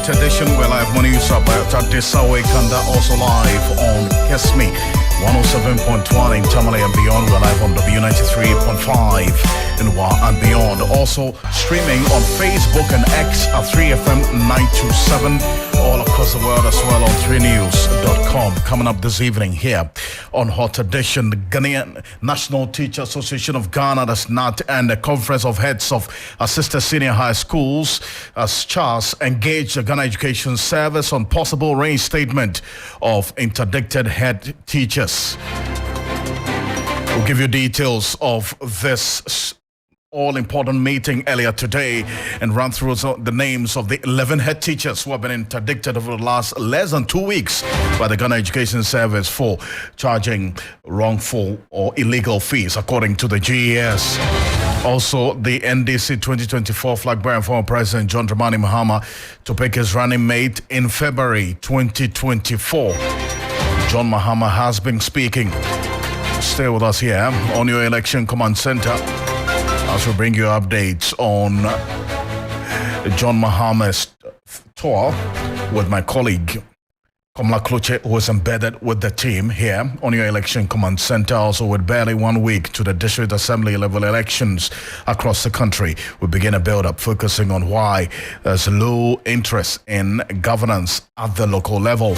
edition. We're live on YouTube at Desawe Kanda, also live on Kiss Me 107.1 in Tamale and beyond. We're live on W93.5 in Wa and beyond. Also streaming on Facebook and X at 3FM 927, all across the world as well on 3news.com. Coming up this evening here on Hot Edition, the Ghanaian National Teacher Association of Ghana, that's NAT, and the Conference of Heads of Assisted Senior High Schools as CHAS engaged the Ghana Education Service on possible reinstatement of interdicted head teachers. We'll give you details of this all-important meeting earlier today and run through the names of the 11 head teachers who have been interdicted over the last less than 2 weeks by the Ghana Education Service for charging wrongful or illegal fees, according to the GES. Also, the NDC 2024 flag bearer and former President John Dramani Mahama to pick his running mate in February 2024. John Mahama has been speaking. Stay with us here on your Election Command Center as we bring you updates on John Mahama's tour with my colleague Komla Kluche, who is embedded with the team here on your Election Command Center. Also, with barely 1 week to the District Assembly level elections across the country, we begin a build-up focusing on why there's low interest in governance at the local level.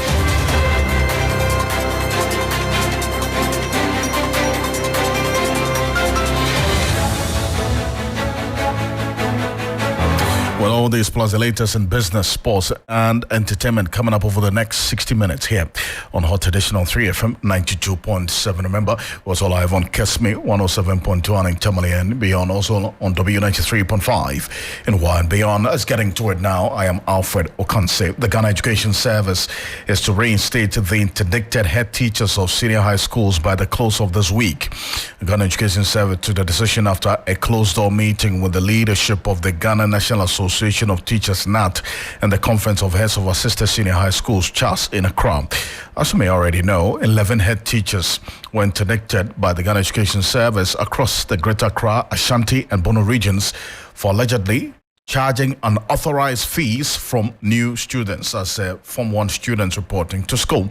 Well, all this plus the latest in business, sports, and entertainment coming up over the next 60 minutes here on Hot Edition on 3FM 92.7. Remember, we're also live on Kiss Me 107.1 in Tamale and beyond, also on W93.5 in Wa and beyond. Let's get into it now. I am Alfred Ocansey. The Ghana Education Service is to reinstate the interdicted head teachers of senior high schools by the close of this week. The Ghana Education Service took the decision after a closed-door meeting with the leadership of the Ghana National Association of Teachers NAT and the Conference of Heads of Assisted Senior High Schools CHAS in Accra. As you may already know, 11 head teachers were interdicted by the Ghana Education Service across the Greater Accra, Ashanti and Bono regions for allegedly charging unauthorized fees from new students, as Form 1 students reporting to school.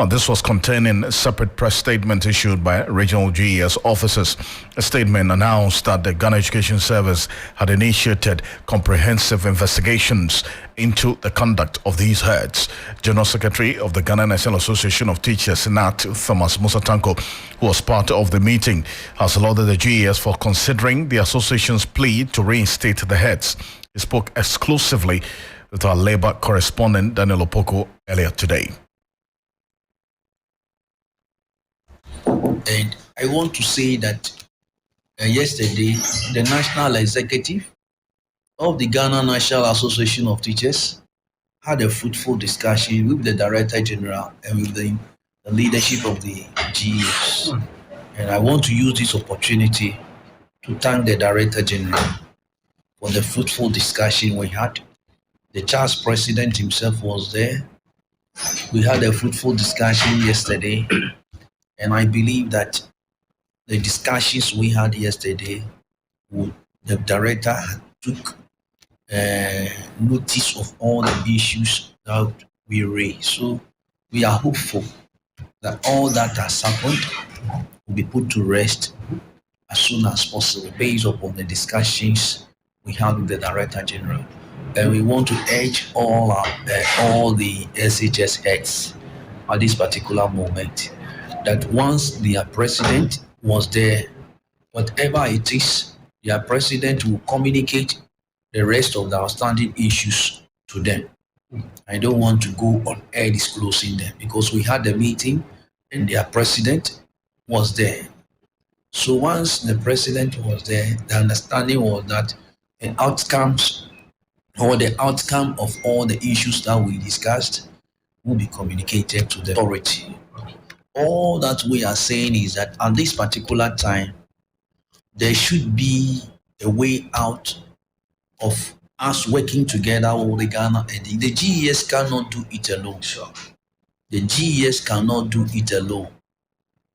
This was contained in a separate press statement issued by regional GES officers. A statement announced that the Ghana Education Service had initiated comprehensive investigations into the conduct of these heads. General Secretary of the Ghana National Association of Teachers, NAT, Thomas Musatanko, who was part of the meeting, has lauded the GES for considering the association's plea to reinstate the heads. He spoke exclusively with our labor correspondent, Daniel Opoko, earlier today. And I want to say that yesterday, the National Executive of the Ghana National Association of Teachers had a fruitful discussion with the Director General and with the leadership of the GES. And I want to use this opportunity to thank the Director General for the fruitful discussion we had. The CHAS president himself was there. We had a fruitful discussion yesterday, and I believe that the discussions we had yesterday, the director took notice of all the issues that we raised. So we are hopeful that all that has happened will be put to rest as soon as possible based upon the discussions we had with the Director General. And we want to urge all the SHS heads at this particular moment that once their president was there, whatever it is, their president will communicate the rest of the outstanding issues to them. I don't want to go on air disclosing them because we had a meeting and their president was there. So once the president was there, the understanding was that the outcomes or the outcome of all the issues that we discussed will be communicated to the authority. All that we are saying is that at this particular time, there should be a way out of us working together with the Ghana. And the GES cannot do it alone. Sure. The GES cannot do it alone.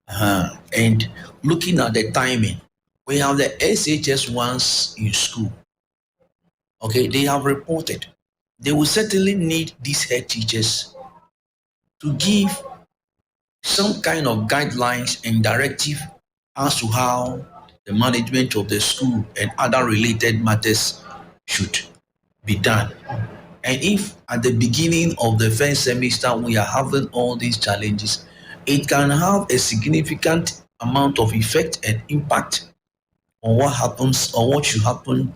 And looking at the timing, we have the SHS ones in school. Okay, they have reported. they will certainly need these head teachers to give some kind of guidelines and directive as to how the management of the school and other related matters should be done. And if at the beginning of the first semester we are having all these challenges, it can have a significant amount of effect and impact on what happens or what should happen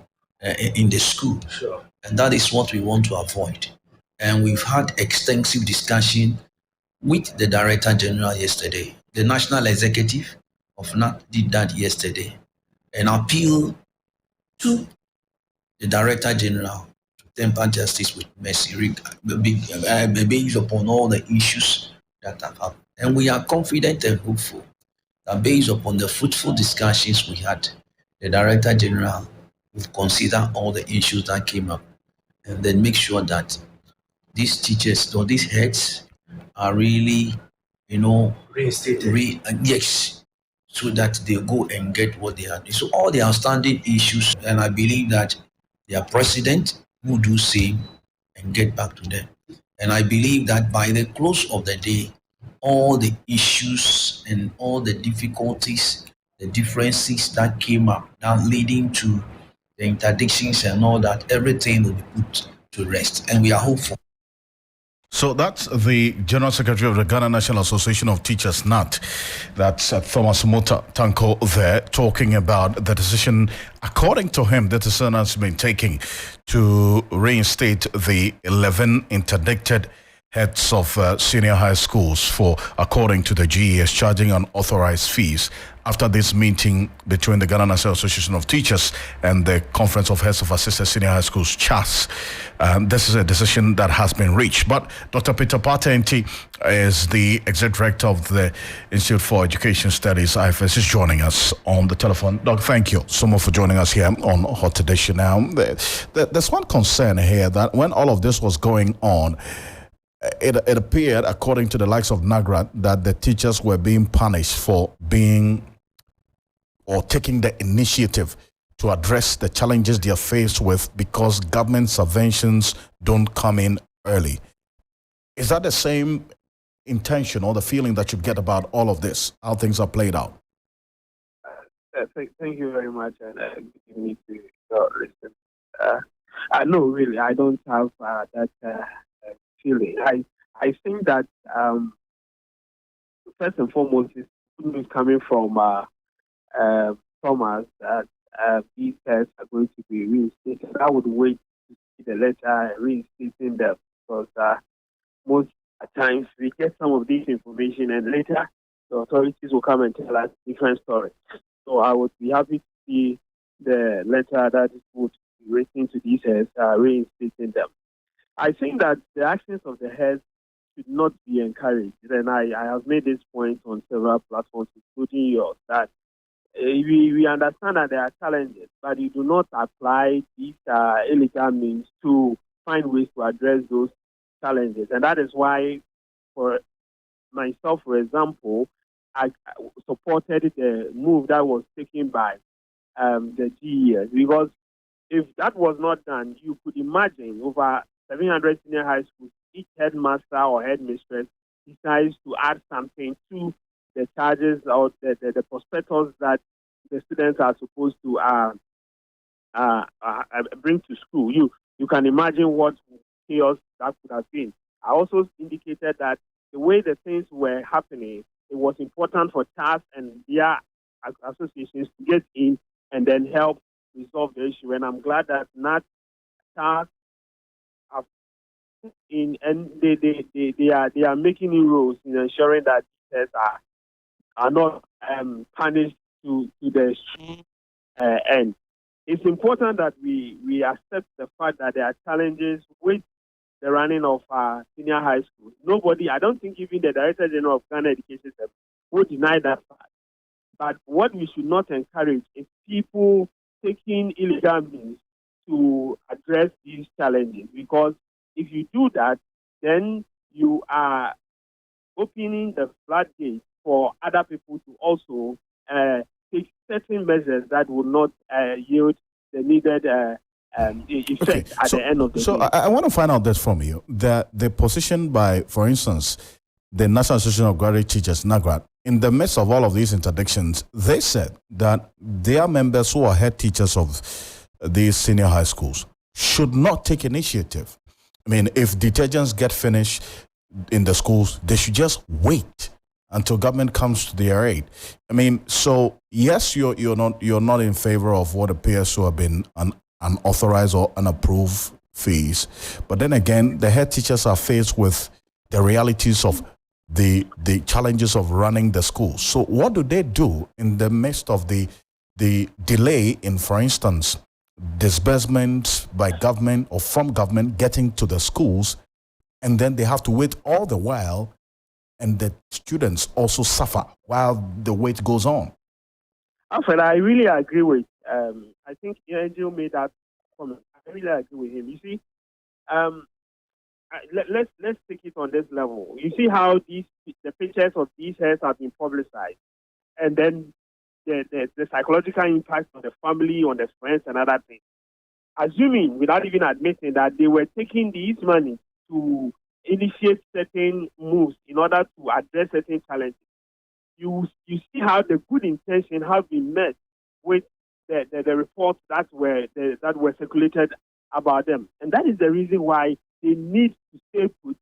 in the school. Sure. And that is what we want to avoid. And we've had extensive discussion with the Director General yesterday. The National Executive of NAT did that yesterday. An appeal to the Director General to temper justice with mercy, based upon all the issues that have happened. And we are confident and hopeful that based upon the fruitful discussions we had, the Director General will consider all the issues that came up and then make sure that these teachers or these heads are really, reinstated. Yes, so that they go and get what they are. So all the outstanding issues, and I believe that their president will do same and get back to them. And I believe that by the close of the day, all the issues and all the difficulties, the differences that came up, that leading to the interdictions and all that, everything will be put to rest. And we are hopeful. So that's the General Secretary of the Ghana National Association of Teachers, NAT. That's Thomas Mota Tanko there, talking about the decision, according to him, that the Senate has been taking to reinstate the 11 interdicted heads of senior high schools for, according to the GES, charging unauthorized fees after this meeting between the Ghana National Association of Teachers and the Conference of Heads of Assisted Senior High Schools, CHAS. This is a decision that has been reached. But Dr. Peter Partenti is the Executive Director of the Institute for Education Studies, IFS, is joining us on the telephone. Doc, thank you so much for joining us here on Hot Edition. Now, there's one concern here that when all of this was going on, it appeared, according to the likes of NAGRA, that the teachers were being punished for being or taking the initiative to address the challenges they are faced with because government subventions don't come in early. Is that the same intention or the feeling that you get about all of this, how things are played out? Thank you very much, and good evening to your listeners. No, really, I don't have that feeling. I think that first and foremost, it's coming from Thomas that these tests are going to be reinstated. I would wait to see the letter reinstating them because most times we get some of this information and later the authorities will come and tell us different stories. So I would be happy to see the letter that would be written to these heads reinstating them. I think that the actions of the heads should not be encouraged. And I have made this point on several platforms, including yours, that we understand that there are challenges, but you do not apply these illegal means to find ways to address those challenges. And that is why, for myself, for example, I supported the move that was taken by the GES, because if that was not done, you could imagine over 700 senior high schools, each headmaster or headmistress decides to add something to the charges or the prospectus that the students are supposed to bring to school. You can imagine what chaos that could have been. I also indicated that the way the things were happening, it was important for CHAS and their associations to get in and then help resolve the issue. And I'm glad that not CHAS have in and they are making inroads in ensuring that teachers are not punished to the end. It's important that we accept the fact that there are challenges with the running of senior high schools. Nobody, I don't think even the Director General of Ghana Education Service would deny that fact. But what we should not encourage is people taking illegal means to address these challenges, because if you do that, then you are opening the floodgates for other people to also take certain measures that will not yield the needed effect at the end of the day. So I want to find out this from you. The position by, for instance, the National Association of Graduate Teachers, NAGRAT, in the midst of all of these interdictions, they said that their members who are head teachers of these senior high schools should not take initiative. I mean, if detergents get finished in the schools, they should just wait until government comes to their aid. I mean, so yes, you're not in favor of what appears to have been unauthorized or unapproved fees, but then again, the head teachers are faced with the realities of the challenges of running the schools. So what do they do in the midst of the delay in, for instance, disbursements by government or from government getting to the schools, and then they have to wait all the while, and the students also suffer while the wait goes on? Alfred, I really agree with. I think Angel made that comment. I really agree with him. You see, let's take it on this level. You see how the pictures of these heads have been publicized, and then the psychological impact on the family, on the friends, and other things. Assuming, without even admitting, that they were taking these money to initiate certain moves in order to address certain challenges, you see how the good intention have been met with the reports that were circulated about them, and that is the reason why they need to stay put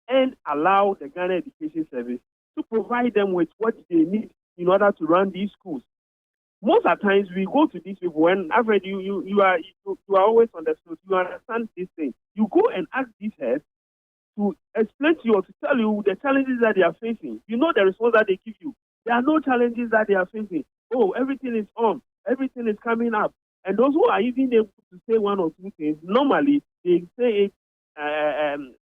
and allow the Ghana Education Service to provide them with what they need in order to run these schools. Most of the times we go to these people, and I've read you are always on the field, you understand these things. You go and ask these heads to explain to you or to tell you the challenges that they are facing. You know the response that they give you. There are no challenges that they are facing. Oh, everything is on. Everything is coming up. And those who are even able to say one or two things, normally they say it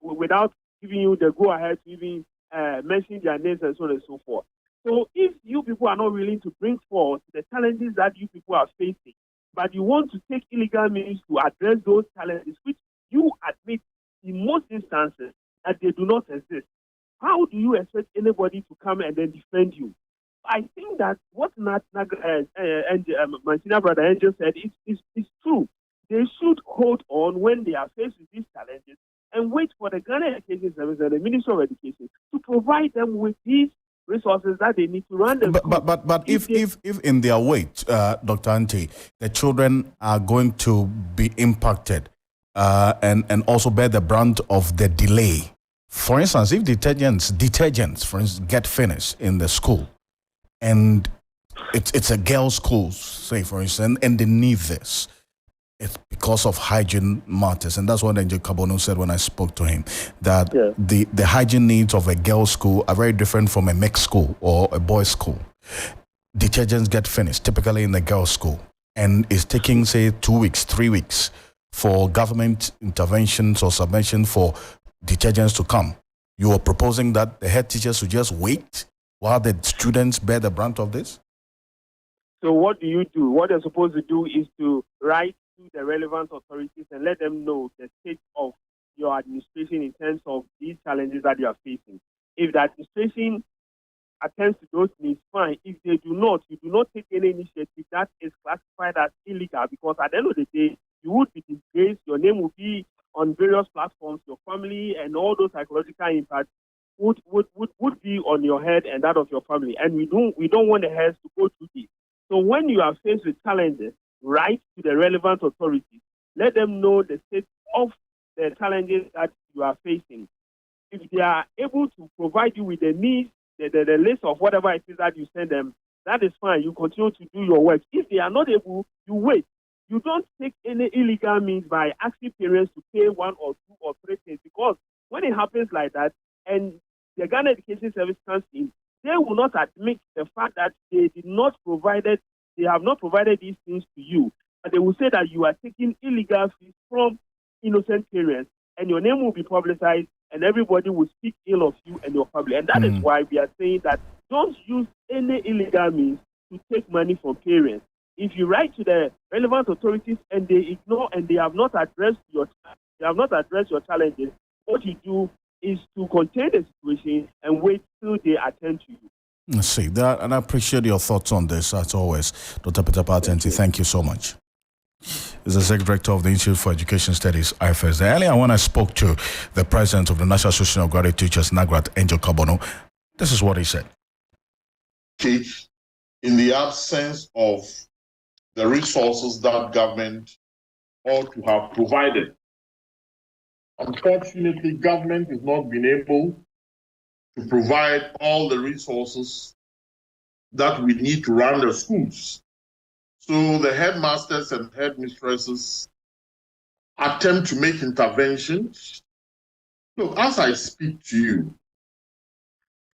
without giving you the go-ahead to even mention their names and so on and so forth. So if you people are not willing to bring forth the challenges that you people are facing, but you want to take illegal means to address those challenges, which you admit in most instances that they do not exist, how do you expect anybody to come and then defend you? I think that what my senior brother Angel said is true. They should hold on when they are faced with these challenges and wait for the Ghana Education Service and the Ministry of Education to provide them with these resources that they need to run them. But if in their wait, Dr. Ante, the children are going to be impacted and also bear the brunt of the delay. For instance, if detergents, for instance, get finished in the school, and it's a girls' school, say for instance, and they need this, it's because of hygiene matters, and that's what Angel Kabono said when I spoke to him, that the hygiene needs of a girls' school are very different from a mixed school or a boys' school. Detergents get finished typically in the girls' school, and it's taking, say, 2 weeks, 3 weeks for government interventions or subvention for detergents to come. You are proposing that the head teachers should just wait while the students bear the brunt of this? So what do? What they're supposed to do is to write to the relevant authorities and let them know the state of your administration in terms of these challenges that you are facing. If the administration attends to those needs, fine. If they do not, you do not take any initiative, that is classified as illegal, because at the end of the day, you would be disgraced, your name would be on various platforms, your family and all those psychological impacts would be on your head and that of your family. And we don't want the heads to go through this. So when you are faced with challenges, write to the relevant authorities. Let them know the state of the challenges that you are facing. If they are able to provide you with the needs, the list of whatever it is that you send them, that is fine. You continue to do your work. If they are not able, you wait. You don't take any illegal means by asking parents to pay 1 or 2 or 3 things, because when it happens like that and the Ghana Education Service comes in, they will not admit the fact that they have not provided these things to you. But they will say that you are taking illegal fees from innocent parents, and your name will be publicized, and everybody will speak ill of you and your family. And that is why we are saying that don't use any illegal means to take money from parents. If you write to the relevant authorities and they ignore and they have not addressed your challenges, what you do is to contain the situation and wait till they attend to you. Let's see that, and I appreciate your thoughts on this as always, Dr. Peter Partenti. Thank you so much. is the Executive Director of the Institute for Education Studies, IFS. Earlier, when I spoke to the President of the National Association of Graduate Teachers, NAGRAT, Angel Kabono, this is what he said. In the absence of the resources that government ought to have provided. Unfortunately, government has not been able to provide all the resources that we need to run the schools. So the headmasters and headmistresses attempt to make interventions. Look, as I speak to you,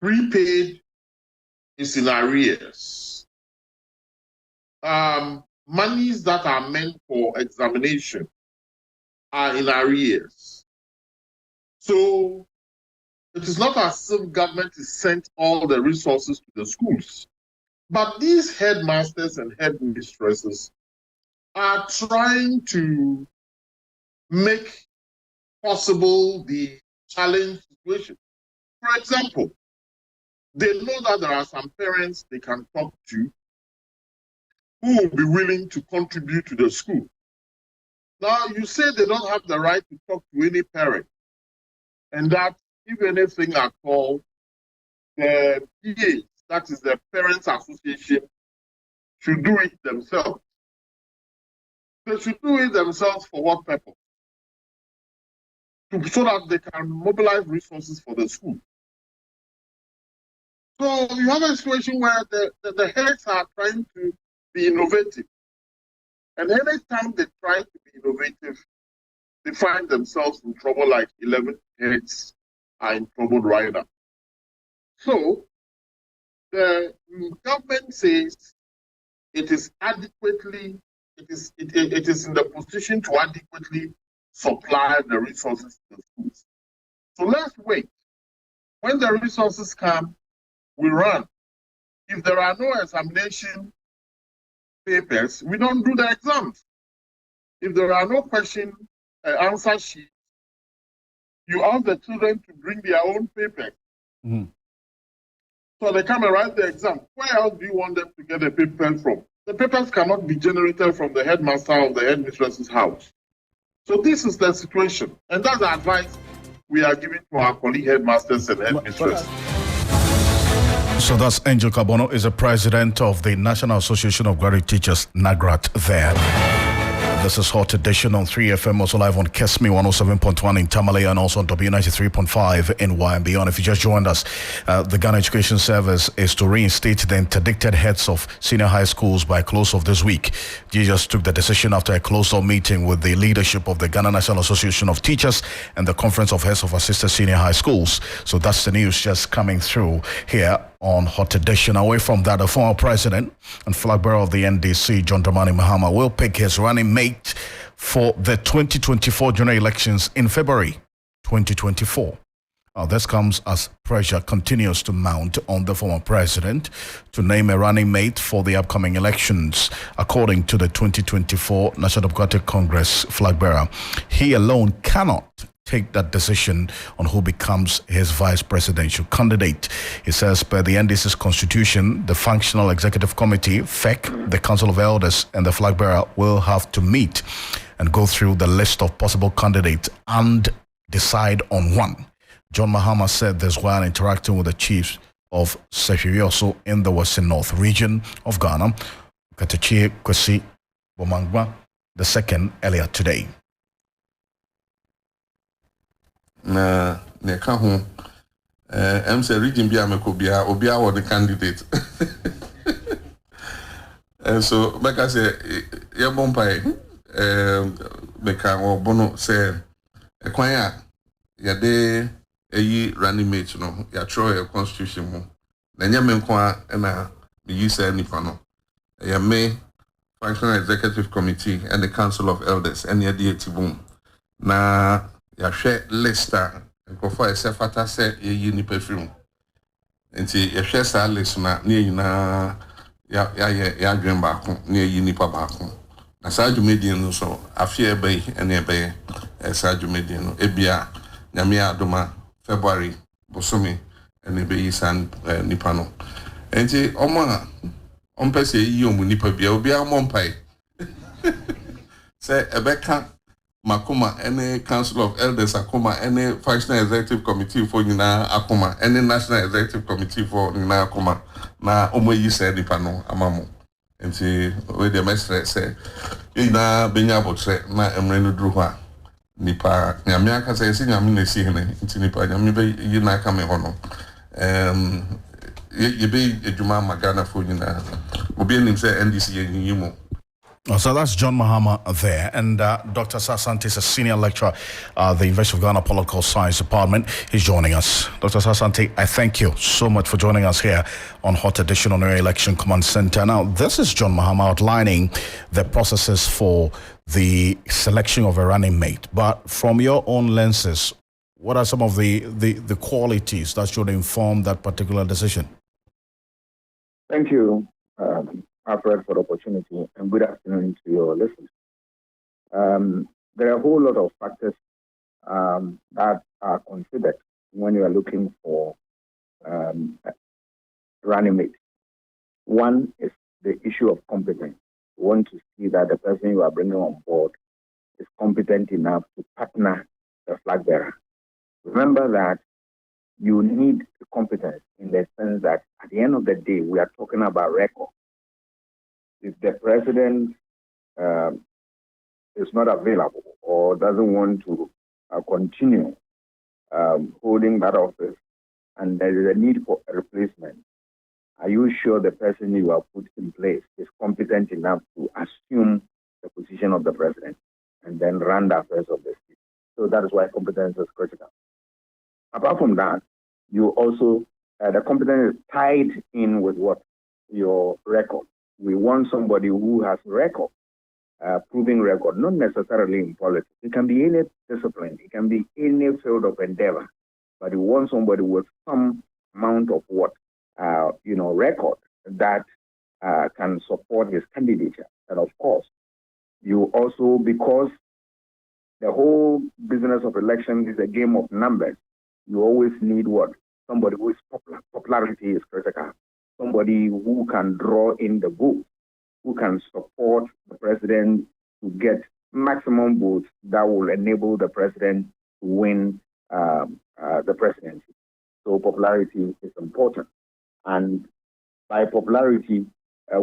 prepaid is in arrears. Monies that are meant for examination are in arrears. So it is not as if government has sent all the resources to the schools. But these headmasters and headmistresses are trying to make possible the challenge situation. For example, they know that there are some parents they can talk to who will be willing to contribute to the school. Now, you say they don't have the right to talk to any parent, and that if anything at all, the PA, that is the Parents Association, should do it themselves. They should do it themselves for what purpose? So that they can mobilize resources for the school. So you have a situation where the heads are trying to be innovative. And any time they try to be innovative, they find themselves in trouble, like 11 heads are in trouble right now. So the government says it is adequately, it is in the position to adequately supply the resources to the schools. So let's wait. When the resources come, we run. If there are no examination papers, we don't do the exams. If there are no question and answer sheets, you ask the children to bring their own papers. Mm-hmm. So they come and write the exam. Where else do you want them to get the papers from? The papers cannot be generated from the headmaster of the headmistress's house. So this is the situation. And that's the advice we are giving to our colleague headmasters and headmistresses. So that's Angel Kabono, is the president of the National Association of Graduate Teachers, NAGRAT, there. This is Hot Edition on 3FM, also live on KESME 107.1 in Tamale and also on W93.5 in Y and beyond. If you just joined us, the Ghana Education Service is to reinstate the interdicted heads of senior high schools by close of this week. Jesus took the decision after a closed-door meeting with the leadership of the Ghana National Association of Teachers and the Conference of Heads of Assisted Senior High Schools. So that's the news just coming through here on Hot Edition. Away from that, the former president and flag bearer of the NDC, John Dramani Mahama, will pick his running mate for the 2024 general elections in February 2024. This comes as pressure continues to mount on the former president to name a running mate for the upcoming elections. According to the 2024 National Democratic Congress flag bearer, he alone cannot take that decision on who becomes his vice presidential candidate. He says, per the NDC's constitution, the Functional Executive Committee, FEC, the Council of Elders, and the flag bearer will have to meet and go through the list of possible candidates and decide on one. John Mahama said this while interacting with the chiefs of Sefirioso in the Western North region of Ghana, Katachie Kwesi Bomangwa II, earlier today. Na neka ho MC region bia mekobia obia wo the candidate and so meka say ye bompai meka wo bono say ekwan a ye de eyi running mate no ya throw your constitution mu na nya me nko a na me use nipa no ya me Functional Executive Committee and the Council of Elders and the DAT na ya share lista nkofo esefata se eyi ni perfume enti ya share sa list na nyina ya dwen ba ko na eyi ni pa ba ko na sa dwumedin no so afie bai ene bai sa dwumedin no ebia nyame adoma February bosomi ene bai san nipa no enti omo a ompese yi omu nipa bia obi amompai say Ebeka Makoma, any Council of Elders Akoma, any Functional Executive Committee for Nina Akoma, any National Executive Committee for Nina Akoma, na Omo yi say nipa no amamo. Nti we the mestre say ina benya botre na emre no duru ho a nipa nyame aka say si nyame na si hene nti nipa nyame be yi na aka me ho no ye be adwuma magana fo nyina obi anim say NDC ye mo. So that's John Mahama there, and Dr. Sasante is a senior lecturer at the University of Ghana Political Science Department. He's joining us. Dr. Sasante, I thank you so much for joining us here on Hot Edition on our Election Command Center. Now, this is John Mahama outlining the processes for the selection of a running mate. But from your own lenses, what are some of the qualities that should inform that particular decision? Thank you, Alfred, for the opportunity, and good afternoon to your listeners. There are a whole lot of factors that are considered when you are looking for running mate. One is the issue of competence. You want to see that the person you are bringing on board is competent enough to partner the flag bearer. Remember that you need the competence in the sense that at the end of the day, we are talking about record. If the president is not available or doesn't want to continue holding that office and there is a need for a replacement, are you sure the person you have put in place is competent enough to assume the position of the president and then run the affairs of the state? So that is why competence is critical. Apart from that, you also, the competence is tied in with what? Your record. We want somebody who has record, proving record, not necessarily in politics. It can be any discipline, it can be any field of endeavor, but you want somebody with some amount of what, record that can support his candidature. And of course, you also, because the whole business of election is a game of numbers, you always need what? Somebody who is popular. Popularity is critical. Somebody who can draw in the votes, who can support the president to get maximum votes that will enable the president to win the presidency. So popularity is important. And by popularity,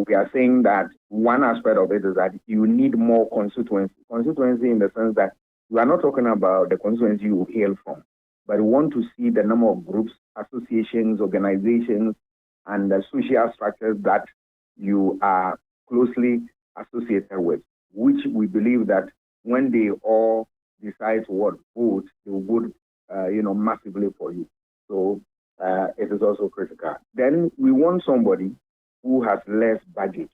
we are saying that one aspect of it is that you need more constituency. Constituency in the sense that we are not talking about the constituency you hail from, but we want to see the number of groups, associations, organizations, and the social structures that you are closely associated with, which we believe that when they all decide to vote, they will vote, massively for you. So it is also critical. Then we want somebody who has less baggage.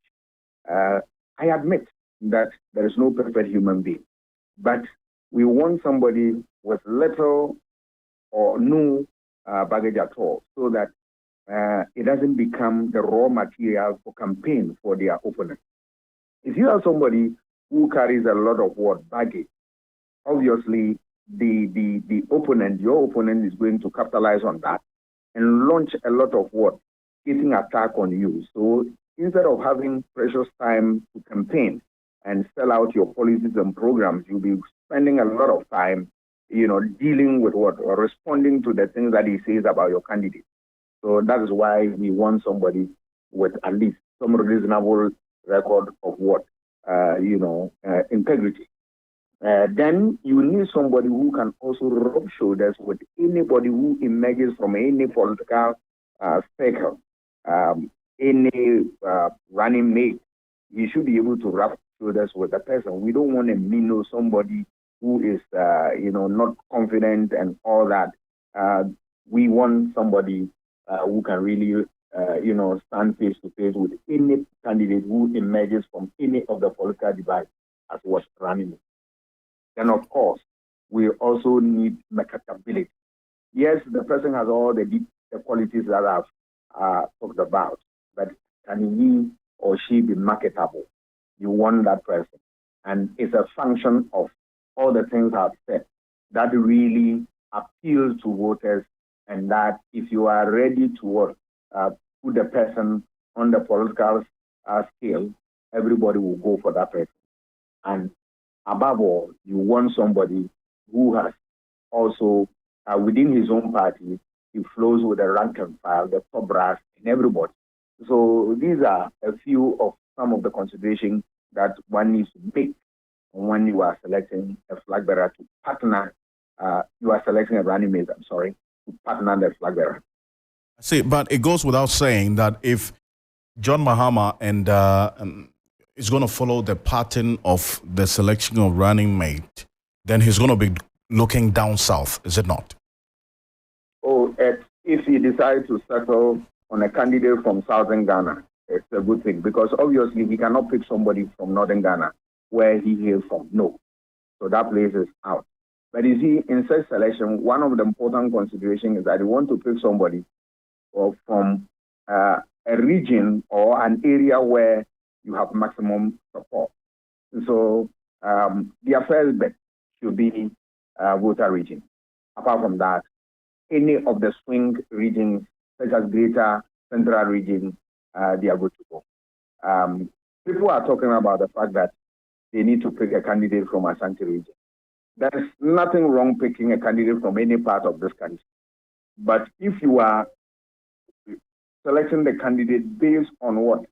I admit that there is no perfect human being, but we want somebody with little or no baggage at all, so that it doesn't become the raw material for campaign for their opponent. If you have somebody who carries a lot of baggage, obviously the opponent, your opponent, is going to capitalize on that and launch a lot of hitting attack on you. So instead of having precious time to campaign and sell out your policies and programs, you'll be spending a lot of time, dealing with or responding to the things that he says about your candidate. So that is why we want somebody with at least some reasonable record of integrity. Then you need somebody who can also rub shoulders with anybody who emerges from any political circle, any running mate. You should be able to rub shoulders with the person. We don't want to somebody who is, not confident and all that. We want somebody who can really, stand face to face with any candidate who emerges from any of the political divide as what's running. Then, of course, we also need marketability. Yes, the person has all the qualities that I've talked about, but can he or she be marketable? You want that person. And it's a function of all the things I've said that really appeal to voters, and that if you are ready to put the person on the political scale, everybody will go for that person. And above all, you want somebody who has also, within his own party, he flows with the rank and file, the top brass, and everybody. So these are a few of some of the considerations that one needs to make when you are selecting a flag bearer to partner. You are selecting a running mate, to partner the flag bearer. See, but it goes without saying that if John Mahama is going to follow the pattern of the selection of running mate, then he's going to be looking down south, is it not? Oh, if he decides to settle on a candidate from southern Ghana, it's a good thing, because obviously he cannot pick somebody from northern Ghana where he hails from. No. So that place is out. But you see, in such selection, one of the important considerations is that you want to pick somebody from a region or an area where you have maximum support. So their first bet should be Volta region. Apart from that, any of the swing regions, such as Greater Central region, they are good to go. People are talking about the fact that they need to pick a candidate from Ashanti region. There's nothing wrong picking a candidate from any part of this country. But if you are selecting the candidate based on what,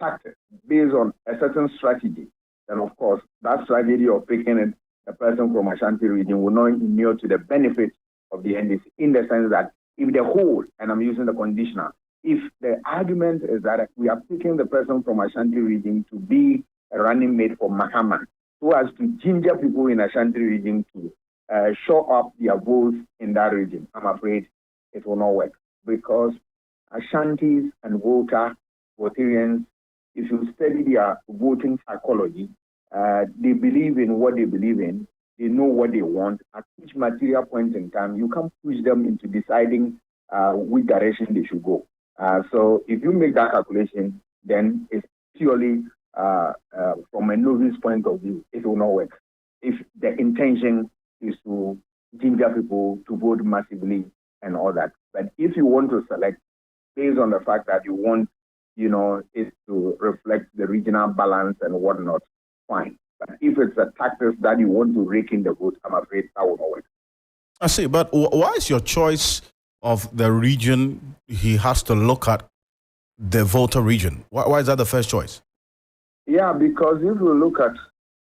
tactics, based on a certain strategy, then of course that strategy of picking a person from Ashanti region will not inure to the benefit of the NDC, in the sense that if the whole, and I'm using the conditional, if the argument is that we are picking the person from Ashanti region to be a running mate for Mahama, so as to ginger people in Ashanti region to show up their votes in that region, I'm afraid it will not work. Because Ashantis and Voltarians, if you study their voting psychology, they believe in what they believe in, they know what they want. At each material point in time, you can push them into deciding which direction they should go. So if you make that calculation, then it's purely from a novice point of view, it will not work. If the intention is to ginger people to vote massively and all that. But if you want to select based on the fact that you want, it to reflect the regional balance and whatnot, fine. But if it's a tactic that you want to rake in the vote, I'm afraid that will not work. I see, but why is your choice of the region he has to look at the Volta region? Why is that the first choice? Yeah, because if you look at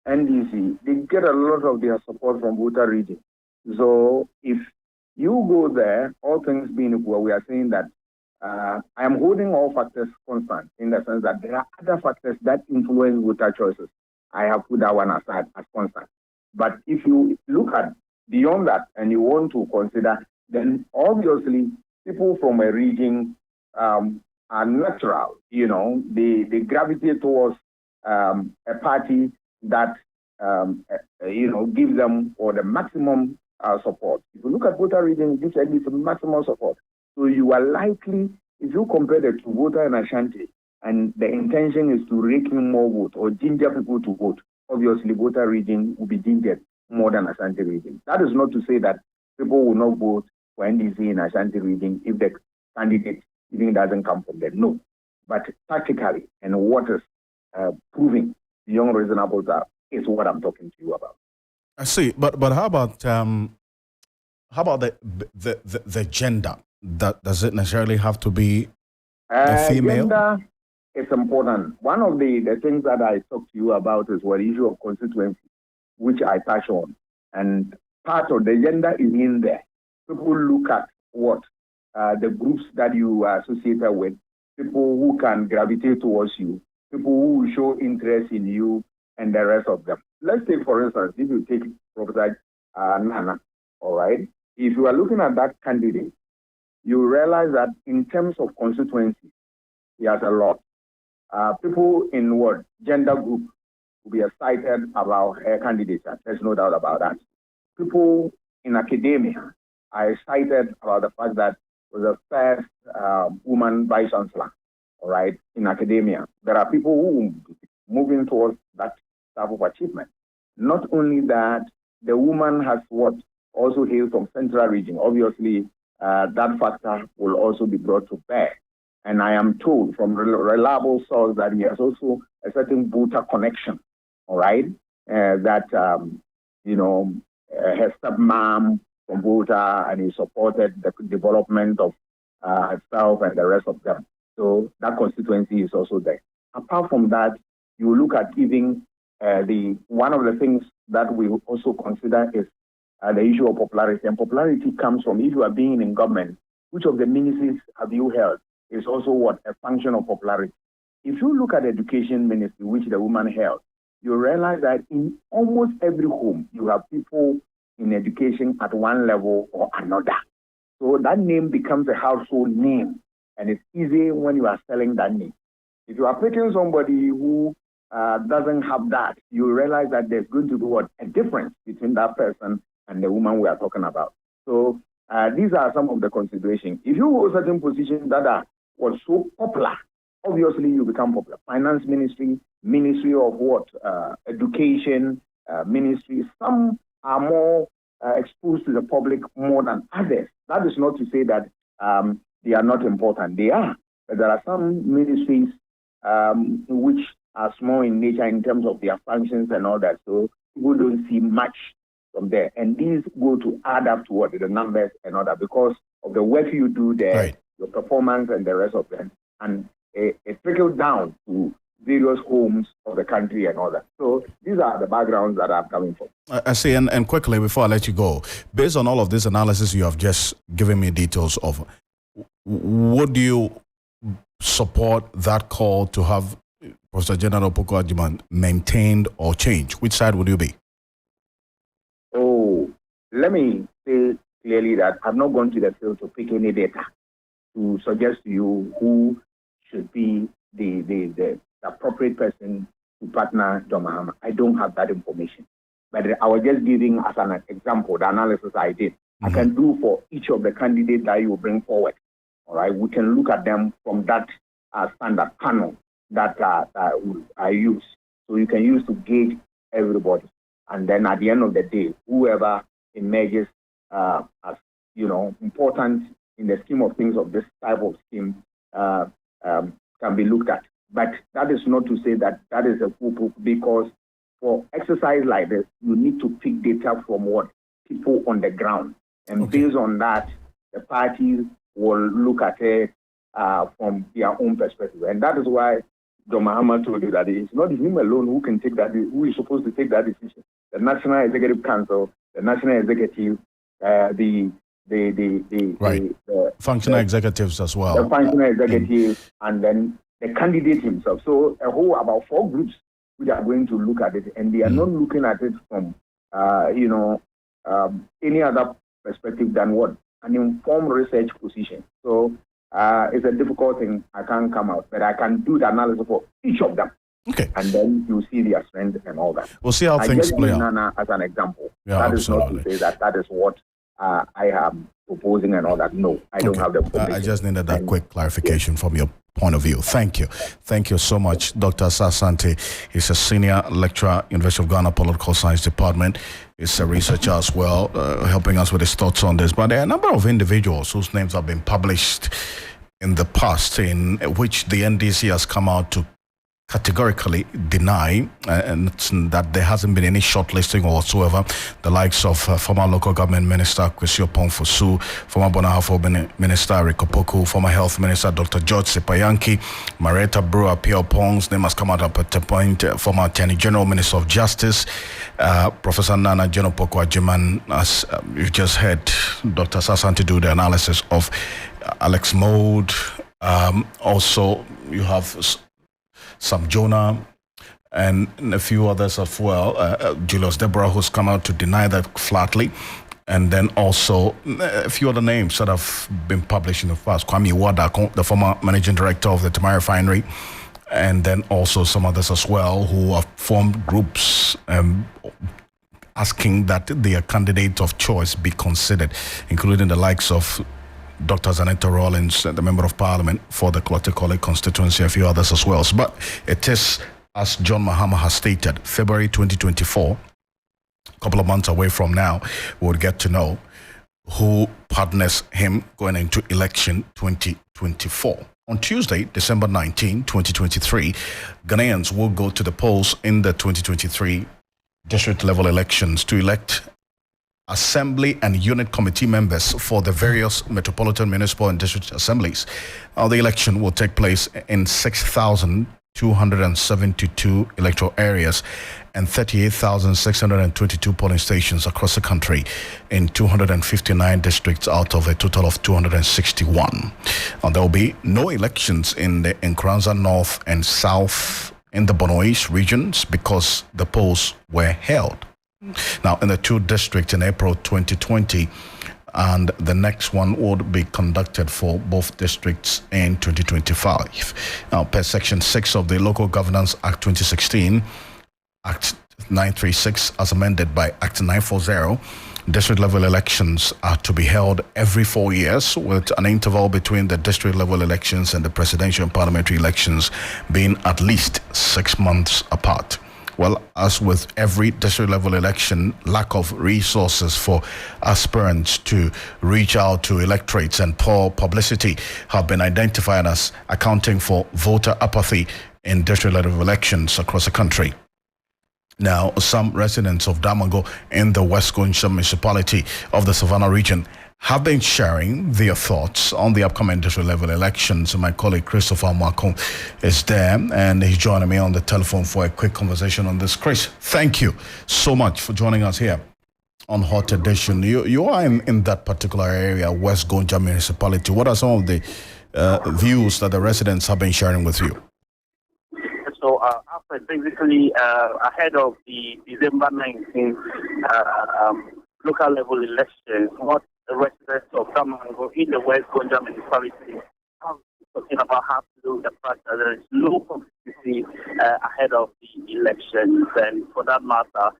NDC, they get a lot of their support from Volta region. So if you go there, all things being equal, we are saying that I am holding all factors constant, in the sense that there are other factors that influence voter choices. I have put that one aside as constant. But if you look at beyond that and you want to consider, then obviously people from a region are natural. They gravitate towards a party that gives them or the maximum support. If you look at voter region, this is the maximum support. So you are likely, if you compare the two, Volta and Ashanti, and the intention is to rake in more vote or ginger people to vote, obviously Volta region will be gingered more than Ashanti region. That is not to say that people will not vote for NDC in Ashanti region if the candidate even doesn't come from there. No. But tactically, and what is proving beyond reasonable doubt is what I'm talking to you about. I see, but how about the gender? Does it necessarily have to be a female? Gender is important. One of the things that I talked to you about is what issue of constituency, which I touch on. And part of the gender is in there. People look at what the groups that you are associated with, people who can gravitate towards you, people who will show interest in you, and the rest of them. Let's take, for instance, if you take Professor Nana, all right? If you are looking at that candidate, you realize that in terms of constituency, he has a lot. People in what gender group will be excited about her candidature. There's no doubt about that. People in academia are excited about the fact that was the first woman vice chancellor, all right, in academia. There are people who are moving towards that type of achievement. Not only that, the woman has what also hails from central region. Obviously, that factor will also be brought to bear. And I am told from reliable source that he has also a certain voter connection, all right, that, her stepmom from Volta, and he supported the development of herself and the rest of them. So that constituency is also there. Apart from that, you look at even one of the things that we also consider is the issue of popularity. And popularity comes from, if you are being in government, which of the ministries have you held is also what? A function of popularity. If you look at the education ministry, which the woman held, you realize that in almost every home, you have people in education at one level or another. So that name becomes a household name, and it's easy when you are selling that name. If you are picking somebody who doesn't have that, you realize that there's going to be a difference between that person and the woman we are talking about. So these are some of the considerations. If you hold certain positions that was so popular, obviously you become popular. Finance ministry, ministry of what? Education ministry. Some are more exposed to the public more than others. That is not to say that they are not important. They are. But there are some ministries which are small in nature in terms of their functions and all that. So people don't see much from there. And these go to add up to the numbers and all that because of the work you do there, right, your performance and the rest of them. And it trickles down to various homes of the country and all that. So these are the backgrounds that I'm coming from. I see, and quickly before I let you go, based on all of this analysis you have just given me details of, would you support that call to have Professor General Opoku Agyeman maintained or changed? Which side would you be? Oh, let me say clearly that I've not gone to the field to pick any data to suggest to you who should be the appropriate person to partner John Mahama. I don't have that information. But I was just giving as an example the analysis I did. Mm-hmm. I can do for each of the candidates that you bring forward. All right, we can look at them from that standard panel that I use. So you can use to gauge everybody. And then at the end of the day, whoever emerges as important in the scheme of things of this type of scheme can be looked at. But that is not to say that is a foolproof, because for exercise like this, you need to pick data from what people on the ground. And based on that, the parties will look at it from their own perspective. And that is why John Mahama told you that it's not him alone who can take that, who is supposed to take that decision. The National Executive Council, the National Executive, the functional executives as well. The functional executive, and then the candidate himself. So about 4 groups which are going to look at it, and they are not looking at it from any other perspective than what an informed research position. So it's a difficult thing. I can't come out, but I can do the analysis for each of them. Okay. And then you see their strength and all that. We'll see how things play out. Nana as an example. Yeah, that absolutely. is not to say that is what I am proposing and all that. No, I don't have the information. I just needed that quick clarification from your point of view. Thank you. Thank you so much, Dr. Asante. He's a senior lecturer, University of Ghana Political Science Department. He's a researcher as well, helping us with his thoughts on this. But there are a number of individuals whose names have been published in the past, in which the NDC has come out to categorically deny and that there hasn't been any shortlisting or whatsoever. The likes of former local government minister Kwesi Opon-Fosu, former Bonahafo minister Eric Opoku, former health minister Dr. George Sipayanki, Marietta Brewer Pong's name has come out at a point, former attorney general, minister of justice, Professor Nana General Opoku Agyeman, as you've just heard Dr. Asante do the analysis of Alex Mode. Also you have Sam Jonah and a few others as well. Julius Deborah, who's come out to deny that flatly. And then also a few other names that have been published in the past. Kwame Wadako, the former managing director of the Tamale Refinery. And then also some others as well who have formed groups asking that their candidate of choice be considered, including the likes of Dr. Zanetta Rawlings, the Member of Parliament for the Klotekole constituency, a few others as well. But it is, as John Mahama has stated, February 2024, a couple of months away from now, we'll get to know who partners him going into election 2024. On Tuesday, December 19, 2023, Ghanaians will go to the polls in the 2023 district level elections to elect assembly and unit committee members for the various metropolitan, municipal and district assemblies. The election will take place in 6,272 electoral areas and 38,622 polling stations across the country in 259 districts out of a total of 261. There will be no elections in the Nkranza North and South in the Bonois regions because the polls were held. Now, in the two districts in April 2020, and the next one would be conducted for both districts in 2025. Now, per Section 6 of the Local Governance Act 2016, Act 936, as amended by Act 940, district-level elections are to be held every 4 years, with an interval between the district-level elections and the presidential and parliamentary elections being at least 6 months apart. Well, as with every district-level election, lack of resources for aspirants to reach out to electorates and poor publicity have been identified as accounting for voter apathy in district-level elections across the country. Now, some residents of Damongo in the West Gonja municipality of the Savannah region have been sharing their thoughts on the upcoming district level elections. My colleague Christopher Marco is there and he's joining me on the telephone for a quick conversation on this. Chris, thank you so much for joining us here on Hot Edition. You are in that particular area, West Gonja municipality. What are some of the views that the residents have been sharing with you? So, Alfred, basically, ahead of the December 19th local level elections, what the residents of Damongo in the West Gonja municipality have talking about how to do the fact that there is low publicity ahead of the elections, and for that matter,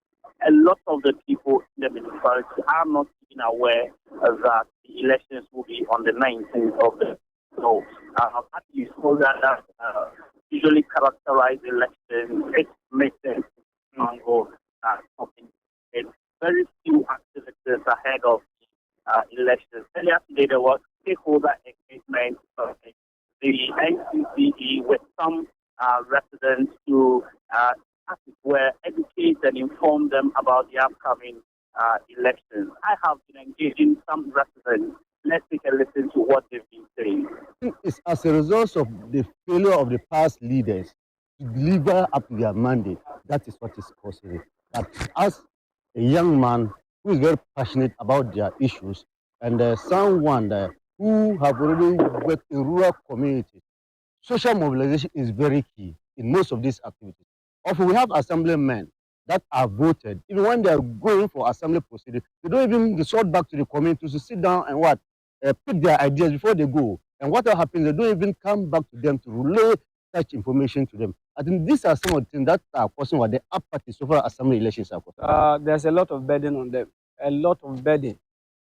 a lot of the people in the municipality are not even aware that the elections will be on the 19th of the. So, that is all that usually characterize elections. It makes sense. Damongo talking. Very few activities ahead of elections. Earlier today, there was stakeholder engagement of the NCCE with some residents to, as it were, educate and inform them about the upcoming elections. I have been engaging some residents. Let's take a listen to what they've been saying. It's as a result of the failure of the past leaders to deliver up to their mandate. That is what is causing it. But as a young man who is very passionate about their issues, and someone who have already worked in rural communities, social mobilization is very key in most of these activities. Often we have assemblymen that are voted. Even when they are going for assembly proceedings, they don't even resort back to the community to sit down and pick their ideas before they go. And what happens, they don't even come back to them to relay such information to them. I think these are some of the things that are causing what the apathy so far assembly elections are causing. There's a lot of burden on them, a lot of burden.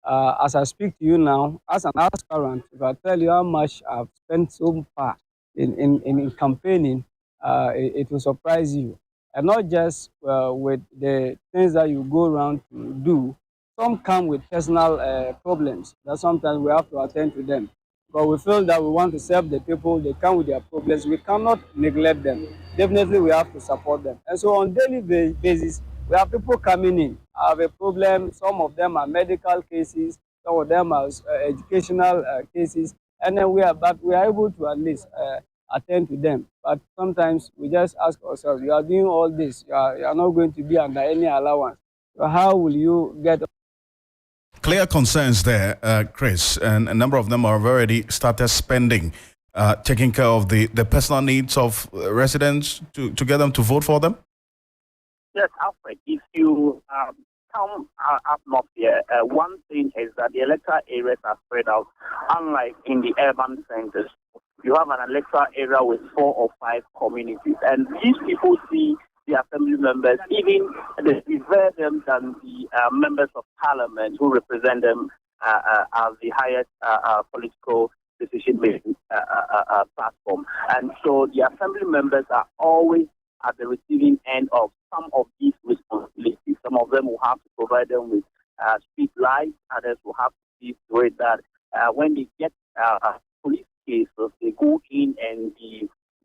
As I speak to you now, as an aspirant, if I tell you how much I've spent so far in campaigning, it will surprise you. And not just with the things that you go around to do. Some come with personal problems that sometimes we have to attend to them. But we feel that we want to serve the people. They come with their problems. We cannot neglect them. Definitely, we have to support them. And so on a daily basis, we have people coming in. Have a problem. Some of them are medical cases. Some of them are educational cases. And then we are able to at least attend to them. But sometimes we just ask ourselves, you are doing all this. You are not going to be under any allowance. So how will you get? Clear concerns there, Chris, and a number of them have already started spending, taking care of the personal needs of residents to get them to vote for them? Yes, Alfred, if you come up north here, one thing is that the electoral areas are spread out, unlike in the urban centers. You have an electoral area with 4 or 5 communities, and these people see the assembly members, even they prefer them than the members of parliament who represent them as the highest political decision-making platform. And so the assembly members are always at the receiving end of some of these responsibilities. Some of them will have to provide them with street lights, others will have to see to it that when they get police cases, they go in and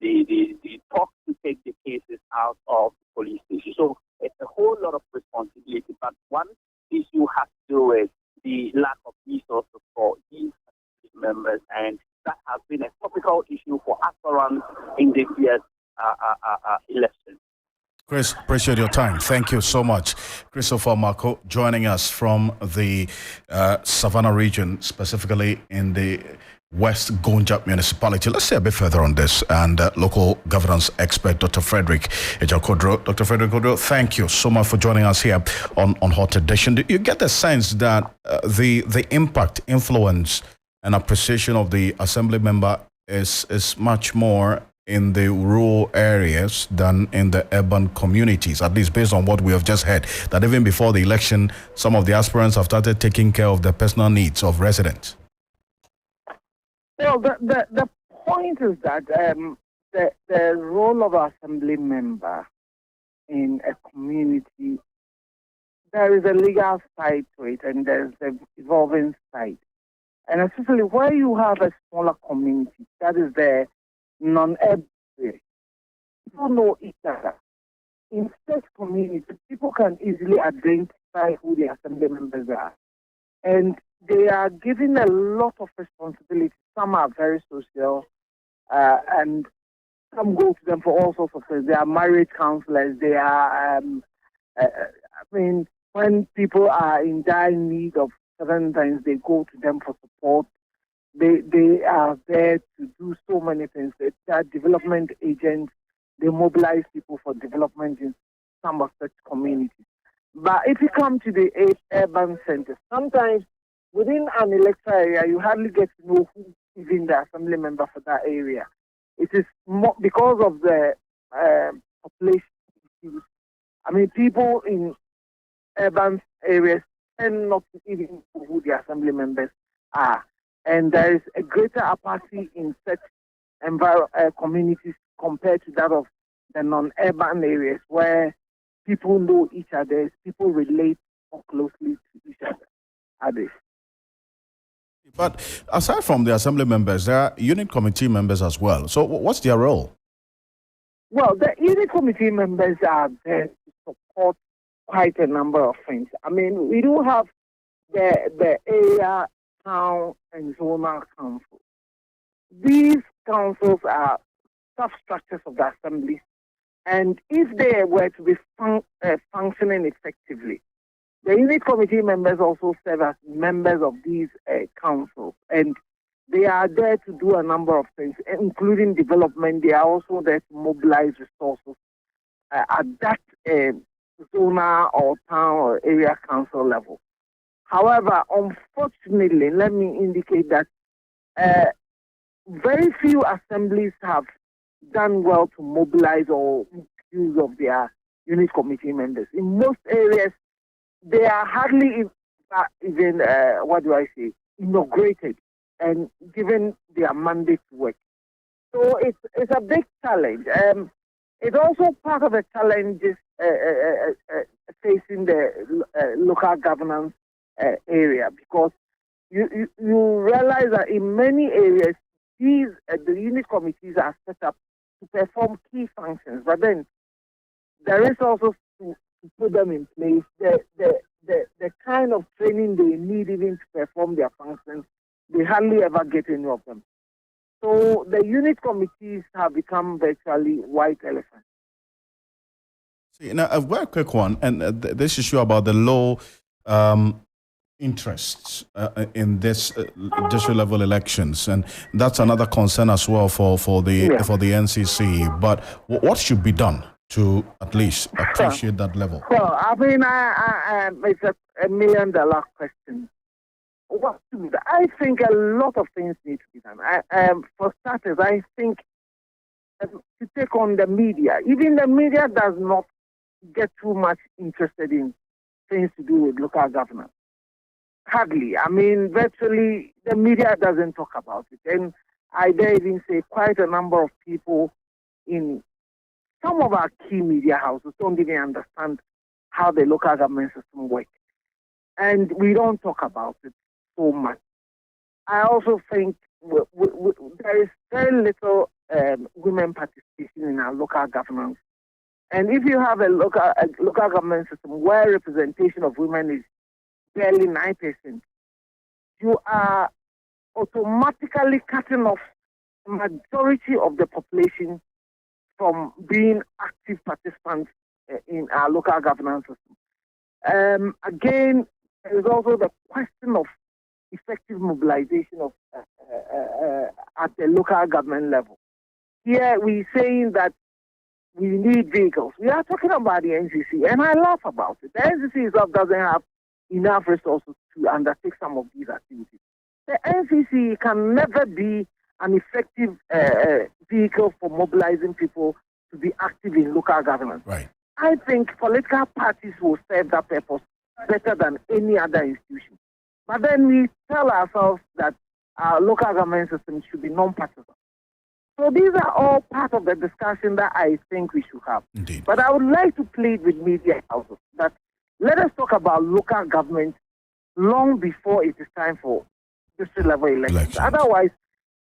they talk to take the cases out of the police station. So it's a whole lot of responsibility. But one issue has to do with the lack of resources for these members, and that has been a topical issue for aspirants in this year's election. Chris, appreciate your time. Thank you so much. Christopher Marco joining us from the Savannah region, specifically in the West Gonja municipality. Let's say a bit further on this. And local governance expert, Dr. Frederick Ejakodro. Dr. Frederick Ejakodro, thank you so much for joining us here on Hot Edition. Do you get the sense that the impact, influence, and appreciation of the assembly member is much more in the rural areas than in the urban communities, at least based on what we have just heard, that even before the election, some of the aspirants have started taking care of the personal needs of residents? Well, the point is that the role of an assembly member in a community, there is a legal side to it and there's the evolving side. And especially where you have a smaller community, that is the non-urban area, people know each other. In such communities, people can easily identify who the assembly members are. And they are given a lot of responsibility. Some are very social, and some go to them for all sorts of things. They are marriage counselors. They are, when people are in dire need of certain things, they go to them for support. They are there to do so many things. They are development agents. They mobilize people for development in some of such communities. But if you come to the urban centers, sometimes within an electoral area, you hardly get to know who is in the assembly member for that area. It is more because of the population issues. I mean, people in urban areas tend not to even know who the assembly members are. And there is a greater apathy in such communities compared to that of the non-urban areas where people know each other, people relate more closely to each other. But aside from the assembly members, there are unit committee members as well. So what's their role? Well, the unit committee members are there to support quite a number of things. I mean, we do have the area, town, and zonal council. These councils are substructures of the assemblies, and if they were to be functioning effectively, the unit committee members also serve as members of these councils, and they are there to do a number of things, including development. They are also there to mobilize resources at that zonal or town or area council level. However, unfortunately, let me indicate that very few assemblies have done well to mobilize or use of their unit committee members. In most areas, they are hardly even, inaugurated and given their mandate to work. So it's a big challenge. It's also part of the challenges facing the local governance area, because you realize that in many areas, the unit committees are set up to perform key functions, but then there is also to put them in place the kind of training they need even to perform their functions. They hardly ever get any of them. So the unit committees have become virtually white elephants. See, now a very quick one, and this issue about the low interests in this district level elections, and that's another concern as well for the NCC. But what should be done to at least appreciate that level? Well, I mean, it's a $1 million question. What to do? I think a lot of things need to be done. For starters, I think to take on the media. Even the media does not get too much interested in things to do with local government. Hardly. I mean, virtually the media doesn't talk about it. And I dare even say quite a number of people in some of our key media houses don't even understand how the local government system works. And we don't talk about it so much. I also think there is very little women participation in our local governance. And if you have a local government system where representation of women is barely 9%, you are automatically cutting off the majority of the population from being active participants in our local governance system. Again, there is also the question of effective mobilization of at the local government level. Here we're saying that we need vehicles. We are talking about the NCC, and I laugh about it. The NCC itself doesn't have enough resources to undertake some of these activities. The NCC can never be an effective vehicle for mobilizing people to be active in local government. Right. I think political parties will serve that purpose better than any other institution. But then we tell ourselves that our local government system should be non-partisan. So these are all part of the discussion that I think we should have. Indeed. But I would like to plead with media houses that let us talk about local government long before it is time for district level elections. Otherwise,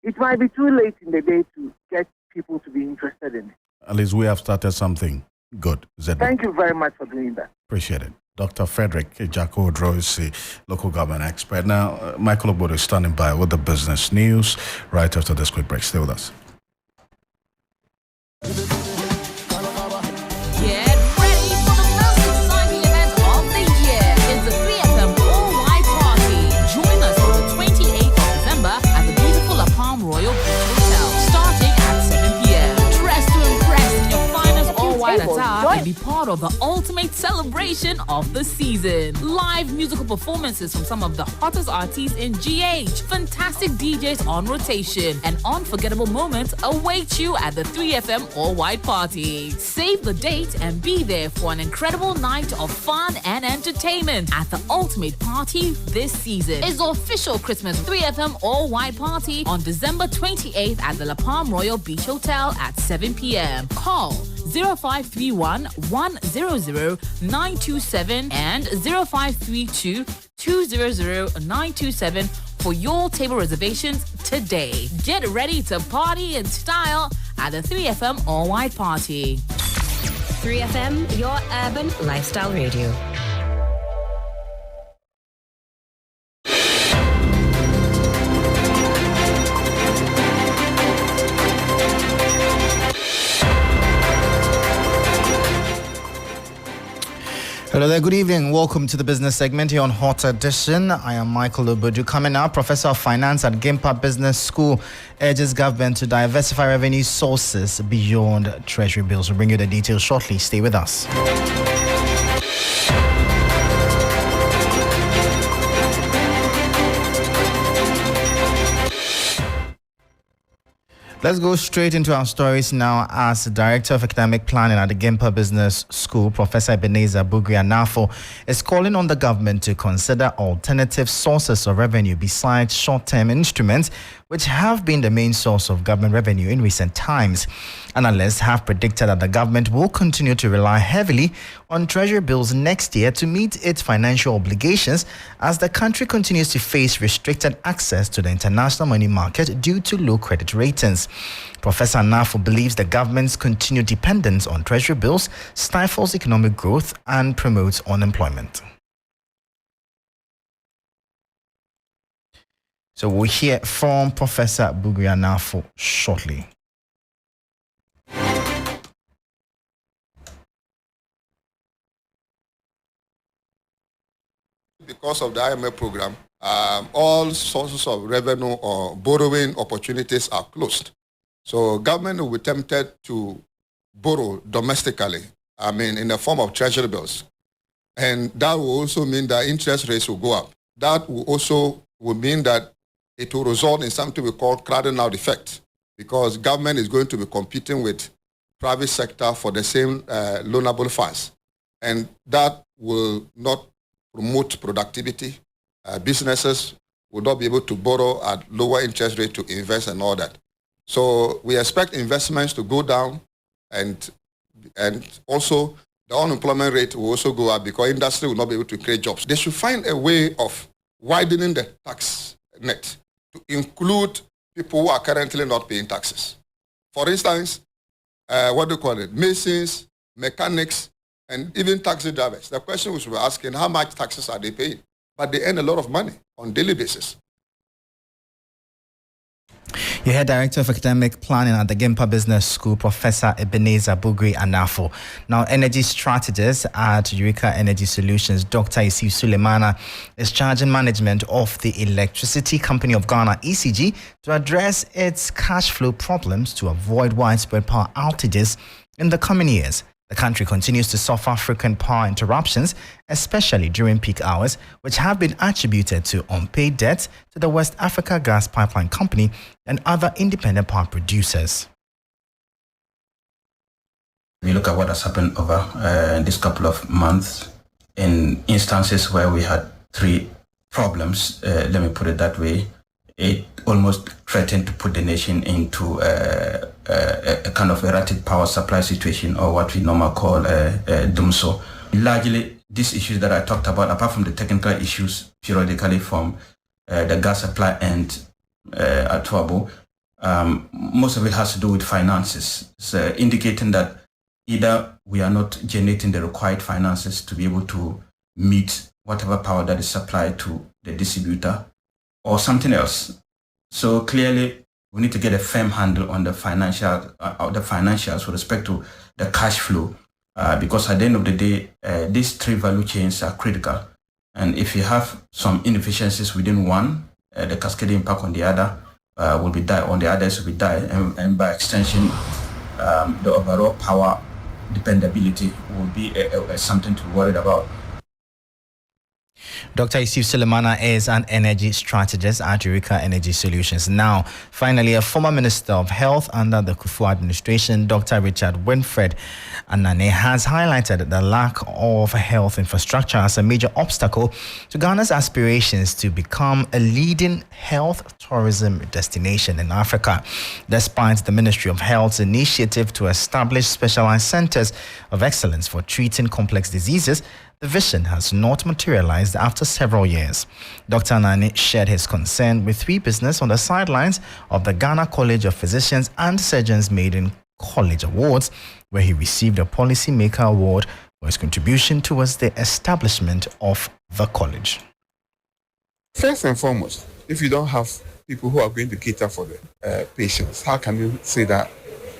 it might be too late in the day to get people to be interested in it. At least we have started something good. Thank you very much for doing that. Appreciate it. Dr. Frederick Jacko-Odro is the local government expert. Now, Michael Obodo is standing by with the business news right after this quick break. Stay with us. Get ready for the most exciting event of the year. It's the 3FM All-White Party. Join us on the 28th of December at the beautiful La Palm Royal Beach Hotel, starting at 7 p.m. Dress to impress in your finest all-white attire and be part of the ultimate celebration of the season. Live musical performances from some of the hottest artists in GH, fantastic DJs on rotation, and unforgettable moments await you at the 3FM All-White Party. Save the date and be there for an incredible night of fun and entertainment at the ultimate party this season. It's the official Christmas 3FM All-White Party on December 28th at the La Palm Royal Beach Hotel at 7 p.m. Call 0531 100 927 and 0532 200 927 for your table reservations today. Get ready to party in style at the 3FM All-White Party. 3FM, your urban lifestyle radio. Hello there, good evening. Welcome to the business segment here on Hot Edition. I am Michael Obodu. Coming up, Professor of Finance at Gimpa Business School urges government to diversify revenue sources beyond treasury bills. We'll bring you the details shortly. Stay with us. Let's go straight into our stories now. As Director of Economic Planning at the Gimpa Business School, Professor Ebenezer Bugrianafo is calling on the government to consider alternative sources of revenue besides short-term instruments, which have been the main source of government revenue in recent times. Analysts have predicted that the government will continue to rely heavily on treasury bills next year to meet its financial obligations as the country continues to face restricted access to the international money market due to low credit ratings. Professor Nafo believes the government's continued dependence on treasury bills stifles economic growth and promotes unemployment. So we'll hear from Professor Bugrianafo shortly. Because of the IMF program, all sources of revenue or borrowing opportunities are closed. So government will be tempted to borrow domestically, in the form of treasury bills. And that will also mean that interest rates will go up. That will also mean that it will result in something we call crowding out effect, because government is going to be competing with private sector for the same loanable funds. And that will not promote productivity. Businesses will not be able to borrow at lower interest rate to invest and all that. So we expect investments to go down, and also the unemployment rate will also go up because industry will not be able to create jobs. They should find a way of widening the tax net to include people who are currently not paying taxes. For instance, masons, mechanics, and even taxi drivers. The question was we're asking, how much taxes are they paying? But they earn a lot of money on daily basis. You heard Director of Academic Planning at the Gimpa Business School, Professor Ebenezer Bugri Anafo. Now, energy strategist at Eureka Energy Solutions, Dr. Isif Sulemana, is charging management of the Electricity Company of Ghana, ECG, to address its cash flow problems to avoid widespread power outages in the coming years. The country continues to suffer frequent power interruptions, especially during peak hours, which have been attributed to unpaid debts to the West Africa Gas Pipeline Company and other independent power producers. We look at what has happened over this couple of months in instances where we had three problems, let me put it that way. It almost threatened to put the nation into a kind of erratic power supply situation, or what we normally call DUMSO. Largely, these issues that I talked about, apart from the technical issues periodically from the gas supply and at Tuabo, most of it has to do with finances. So indicating that either we are not generating the required finances to be able to meet whatever power that is supplied to the distributor, or something else. So clearly, we need to get a firm handle on the financials with respect to the cash flow, because at the end of the day, these three value chains are critical. And if you have some inefficiencies within one, the cascading impact on the other will be die. On the others will be die, and by extension, the overall power dependability will be something to be worried about. Dr. Isif Sulemana is an energy strategist at Eureka Energy Solutions. Now, finally, a former Minister of Health under the Kufuor administration, Dr. Richard Winfred Anane, has highlighted the lack of health infrastructure as a major obstacle to Ghana's aspirations to become a leading health tourism destination in Africa. Despite the Ministry of Health's initiative to establish specialized centers of excellence for treating complex diseases, the vision has not materialized after several years. Dr. Nani shared his concern with three business on the sidelines of the Ghana College of Physicians and Surgeons Maiden College Awards, where he received a Policymaker Award for his contribution towards the establishment of the college. First and foremost, if you don't have people who are going to cater for the patients, how can you say that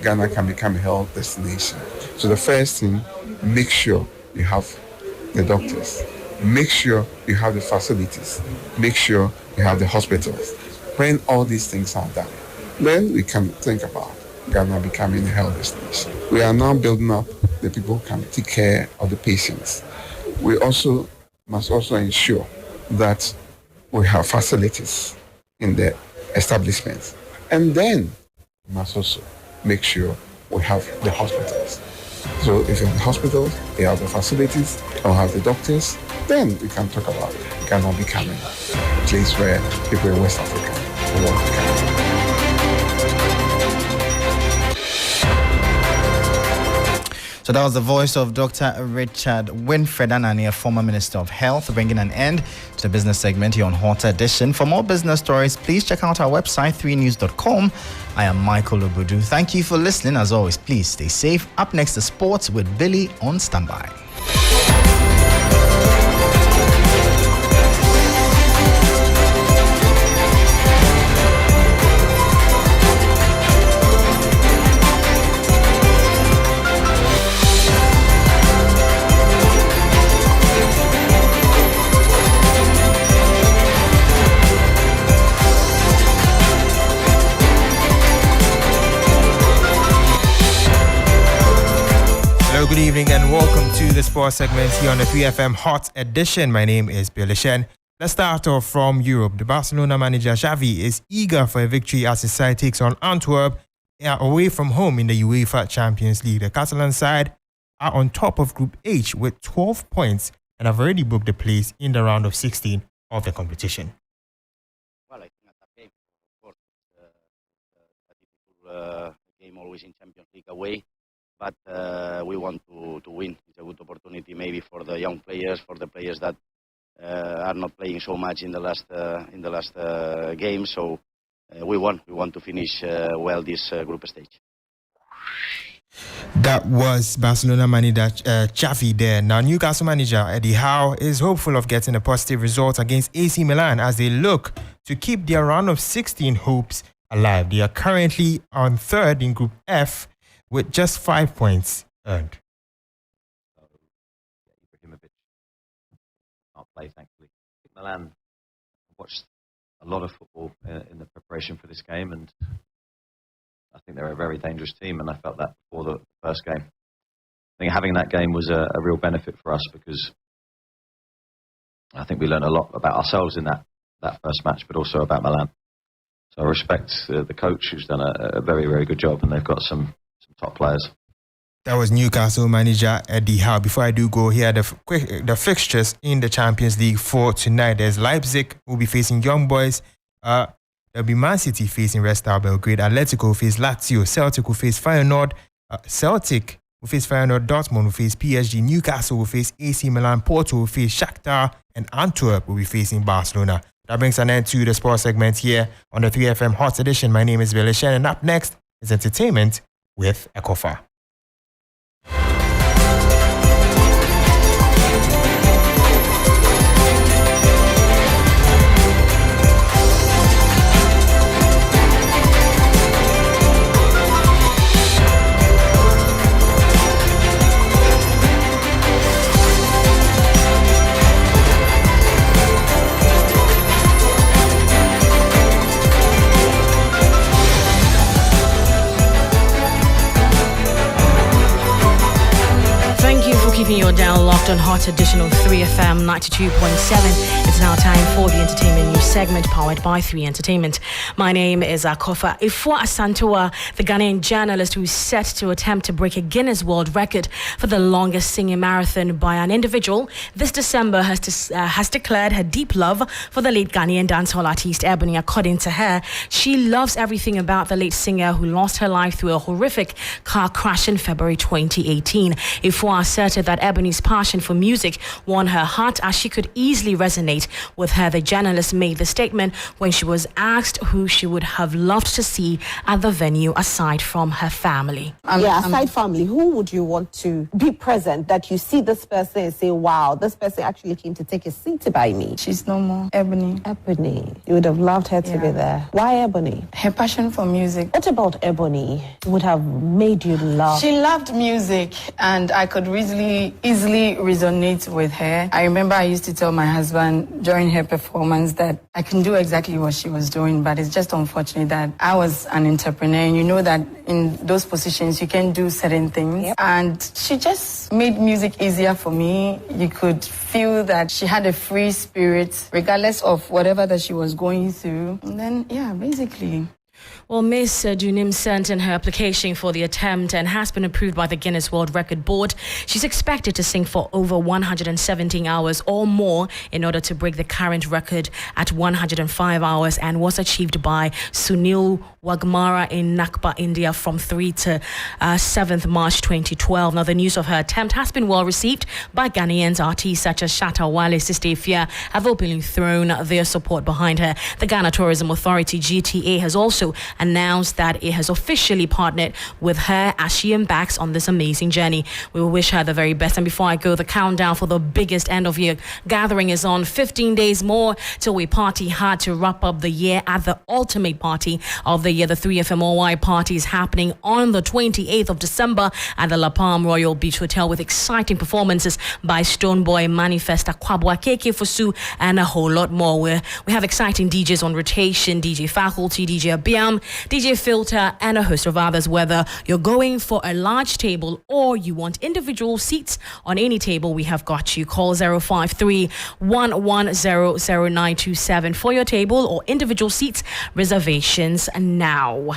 Ghana can become a health destination? So the first thing, make sure you have the doctors, make sure you have the facilities, make sure you have the hospitals. When all these things are done, then we can think about Ghana becoming a health destination. We are now building up the people who can take care of the patients. We also must also ensure that we have facilities in the establishments. And then we must also make sure we have the hospitals. So if you have the hospitals, you have the facilities, you have the doctors, then we can talk about Ghana becoming a place where people in West Africa will want to come. So that was the voice of Dr. Richard Winfred Anani, a former Minister of Health, bringing an end to the business segment here on Hot Edition. For more business stories, please check out our website, 3news.com. I am Michael Obudu. Thank you for listening. As always, please stay safe. Up next, the sports with Billy on standby. Good evening and welcome to the sports segment here on the 3FM Hot Edition. My name is Billy Shen. Let's start off from Europe. The Barcelona manager Xavi is eager for a victory as his side takes on Antwerp away from home in the UEFA Champions League. The Catalan side are on top of Group H with 12 points and have already booked a place in the round of 16 of the competition. Well, I think at that game, of course, a difficult game always in Champions League away. But we want to win. It's a good opportunity maybe for the young players, for the players that are not playing so much in the last game. So we won. We want to finish well this group stage. That was Barcelona manager Xavi there. Now, Newcastle manager Eddie Howe is hopeful of getting a positive result against AC Milan as they look to keep their round of 16 hopes alive. They are currently on third in Group F with just 5 points earned. Can't play, thankfully. Milan watched a lot of football in the preparation for this game, and I think they're a very dangerous team, and I felt that before the first game. I think having that game was a real benefit for us because I think we learned a lot about ourselves in that first match, but also about Milan. So I respect the coach who's done a very, very good job, and they've got some top players. That was Newcastle manager Eddie Howe. Before I do go here, the fixtures in the Champions League for tonight. There's Leipzig who will be facing Young Boys. There'll be Man City facing Red Star Belgrade. Atletico will face Lazio. Celtic will face Feyenoord. Celtic will face Feyenoord. Dortmund will face PSG. Newcastle will face AC Milan. Porto will face Shakhtar. And Antwerp will be facing Barcelona. That brings an end to the sports segment here on the 3FM Hot Edition. My name is Billy Shen, and up next is entertainment with Ekofa. Keeping your dial locked on Hot Edition of 3FM 92.7. It's now time for the entertainment news segment powered by 3 Entertainment. My name is Akofa Ifua Asantua, the Ghanaian journalist who is set to attempt to break a Guinness World Record for the longest singing marathon by an individual. This December has declared her deep love for the late Ghanaian dancehall artist Ebony. According to her, she loves everything about the late singer who lost her life through a horrific car crash in February 2018. Ifua asserted that Ebony's passion for music won her heart as she could easily resonate with her. The journalist made the statement when she was asked who she would have loved to see at the venue aside from her family. Aside family, who would you want to be present that you see this person and say, wow, this person actually came to take a seat by me? She's no more. Ebony. Ebony. You would have loved her to be there. Why Ebony? Her passion for music. What about Ebony would have made you love? She loved music, and I could easily resonate with her. I remember I used to tell my husband during her performance that I can do exactly what she was doing, but it's just unfortunate that I was an entrepreneur, and you know that in those positions you can do certain things. Yep. And she just made music easier for me. You could feel that she had a free spirit regardless of whatever that she was going through. And then, basically. Well, Miss Dunim sent in her application for the attempt and has been approved by the Guinness World Record Board. She's expected to sing for over 117 hours or more in order to break the current record at 105 hours, and was achieved by Sunil Wagmara in Nakba, India from 3 to 7th March 2012. Now, the news of her attempt has been well received by Ghanaians. Artists such as Shatta Wale, Sister Ifya have openly thrown their support behind her. The Ghana Tourism Authority, GTA, has also announced that it has officially partnered with her as she embarks on this amazing journey. We will wish her the very best. And before I go, the countdown for the biggest end of year gathering is on. 15 days more till we party hard to wrap up the year at the ultimate party of the year. The 3FMOY party is happening on the 28th of December at the La Palm Royal Beach Hotel with exciting performances by Stoneboy, Manifest, Akwabwa, KK Fosu, and a whole lot more. We have exciting DJs on rotation, DJ Faculty, DJ Abiam, DJ Filter, and a host of others. Whether you're going for a large table or you want individual seats on any table, we have got you. Call 053 110 0927 for your table or individual seats reservations now.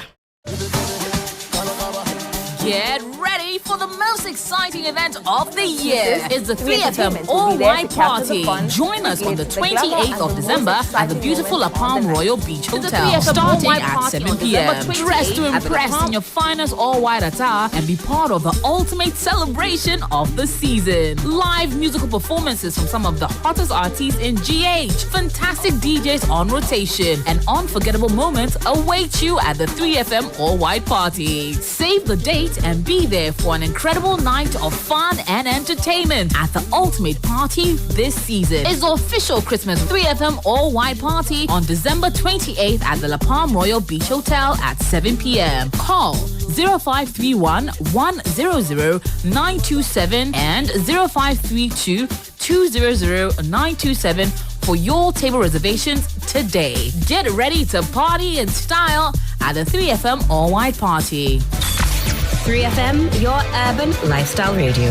Get ready for the most exciting event of the year. It's the 3FM All-White Party. Join us on the 28th of December at the beautiful La Palm Royal Beach Hotel, starting at 7 p.m. Dress to impress in your finest all-white attire and be part of the ultimate celebration of the season. Live musical performances from some of the hottest artists in GH, fantastic DJs on rotation, and unforgettable moments await you at the 3FM All-White Party. Save the date and be there for an incredible night of fun and entertainment at the ultimate party this season. It's the official Christmas 3FM All-White Party on December 28th at the La Palm Royal Beach Hotel at 7 p.m. Call 0531 100 927 and 0532 200 927 for your table reservations today. Get ready to party in style at the 3FM All-White Party. 3FM, your urban lifestyle radio.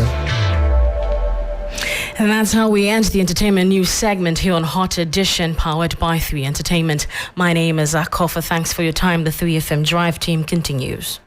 And that's how we end the entertainment news segment here on Hot Edition, powered by 3 Entertainment. My name is Akofa. Thanks for your time. The 3FM Drive team continues.